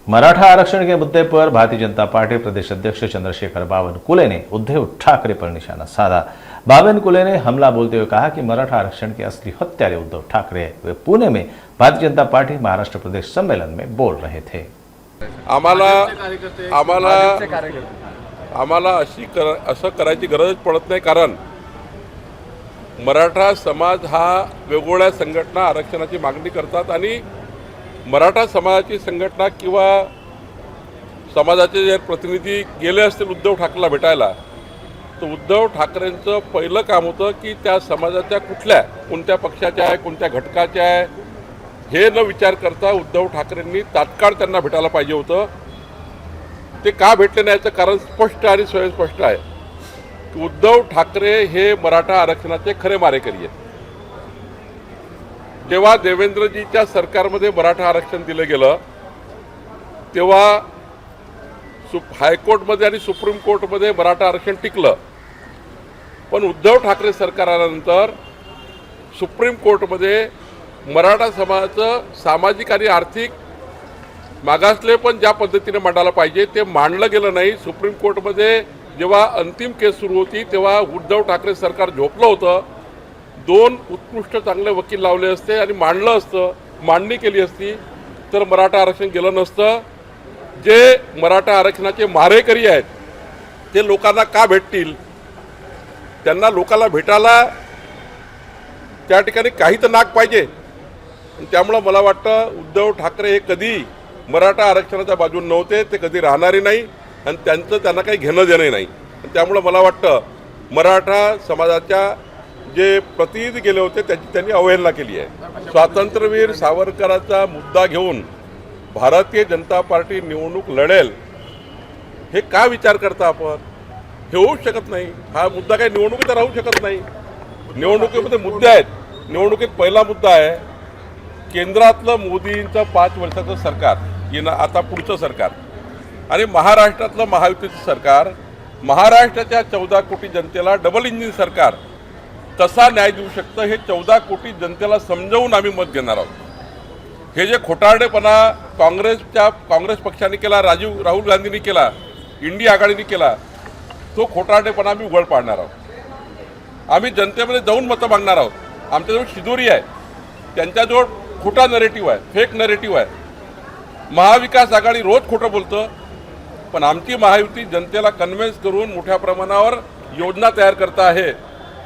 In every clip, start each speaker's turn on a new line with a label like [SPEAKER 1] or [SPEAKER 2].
[SPEAKER 1] मराठा आरक्षण के मुद्दे पर भारतीय जनता पार्टी प्रदेश अध्यक्ष चंद्रशेखर बावनकुले ने उद्धव ठाकरे पर निशाना साधा। बावनकुले ने हमला बोलते हुए कहा कि मराठा आरक्षण के असली हत्यारे उद्धव ठाकरे हैं। वे पुणे में भारतीय जनता पार्टी महाराष्ट्र प्रदेश सम्मेलन में बोल रहे थे।
[SPEAKER 2] आम्हाला असं करायची गरज पडत नाही, कारण मराठा समाज हा वेगवेगळ्या संघटना आरक्षणाची मागणी करतात आणि मराठा समाजाची संघटना किंवा समाजाचे जे प्रतिनिधी गेले असतील उद्धव ठाकरेला भेटायला, तर उद्धव ठाकरेंचं पहिलं काम होतं की त्या समाजाच्या कोणत्या पक्षाच्या आहे, कोणत्या घटकाच्या आहे हे न विचार करता उद्धव ठाकरेंनी तात्काळ त्यांना भेटायला पाहिजे होतं। ते का भेटले नाही याचं कारण स्पष्ट आणि स्वयंस्पष्ट आहे की उद्धव ठाकरे हे मराठा आरक्षणाचे खरे मारेकरी आहेत। जेव्हा देवेंद्रजीच्या सरकारमध्ये मराठा आरक्षण दिलं गेलं तेव्हा हायकोर्टमध्ये आणि सुप्रीम कोर्टमध्ये मराठा आरक्षण टिकलं, पण उद्धव ठाकरे सरकार आल्यानंतर सुप्रीम कोर्टमध्ये मराठा समाजाचं सामाजिक आणि आर्थिक मागासले पण ज्या पद्धतीने मांडायला पाहिजे ते मांडलं गेलं नाही। सुप्रीम कोर्टमध्ये जेव्हा अंतिम केस सुरू होती तेव्हा उद्धव ठाकरे सरकार झोपलं होतं। 2 उत्कृष्ट चांगले वकील लावले असते आणि मांडलं असतं, मांडणी केली असती तर मराठा आरक्षण गेलं नसतं। जे मराठा आरक्षणाचे मारेकरी आहेत ते लोकांना का भेटतील? त्यांना लोकांना भेटायला त्या ठिकाणी काही तर नाक पाहिजे। त्यामुळे मला वाटतं उद्धव ठाकरे हे कधी मराठा आरक्षणाच्या बाजूने नव्हते, ते कधी राहणारे नाही आणि त्यांना काही घेणं देणं नाही। त्यामुळे मला वाटतं मराठा समाजाच्या जे प्रतिनिधी गेले होते त्याची त्यांनी अवहेलना केली आहे। स्वातंत्र्यवीर सावरकरांचा मुद्दा घेऊन भारतीय जनता पार्टी निवडणूक लढेल हे का विचार करता आपण? हे होऊ शकत नाही। हा मुद्दा काही निवडणुकीत राहू शकत नाही। निवडणुकीमध्ये मुद्दे आहेत। निवडणुकीत पहिला मुद्दा आहे केंद्रातलं मोदींचं 5 वर्षाचं सरकार येणं, आता पुढचं सरकार, आणि महाराष्ट्रातलं महायुतीचं सरकार, महाराष्ट्राच्या 14 कोटी जनतेला डबल इंजिन सरकार कसा न्याय देऊ शकतं हे 14 कोटी जनतेला समजावून आम्ही मत घेणार आहोत। हे जे खोटारडेपणा काँग्रेस पक्षाने केला, राहुल गांधींनी केला, इंडिया आघाडीने केला, तो खोटारडेपणा आम्ही उघड पाडणार आहोत। आम्ही जनतेमध्ये जाऊन मतं मागणार आहोत। आमच्याजवळ शिदोरी आहे, त्यांच्याजवळ खोटा नरेटिव्ह आहे, फेक नरेटिव्ह आहे। महाविकास आघाडी रोज खोटं बोलतं, पण आमची महायुती जनतेला कन्व्हिन्स करून मोठ्या प्रमाणावर योजना तयार करत आहे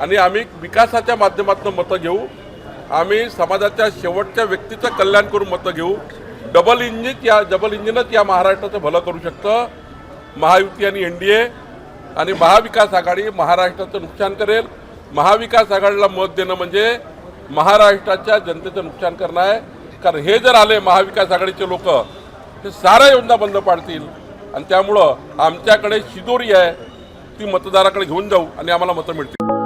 [SPEAKER 2] आणि आम्ही विकासाच्या माध्यमातून मतं घेऊ। आम्ही समाजाच्या शेवटच्या व्यक्तीचं कल्याण करून मतं घेऊ। डबल इंजिनच या महाराष्ट्राचं भलं करू शकतं। महायुती आणि एनडीए आणि महाविकास आघाडी महाराष्ट्राचं नुकसान करेल। महाविकास आघाडीला मत देणं म्हणजे महाराष्ट्राच्या जनतेचं नुकसान करणं आहे, कारण हे जर आले महाविकास आघाडीचे लोक हे साऱ्या योजना बंद पाडतील आणि त्यामुळं आमच्याकडे शिदोरी आहे, ती मतदाराकडे घेऊन जाऊ आणि आम्हाला मतं मिळतील।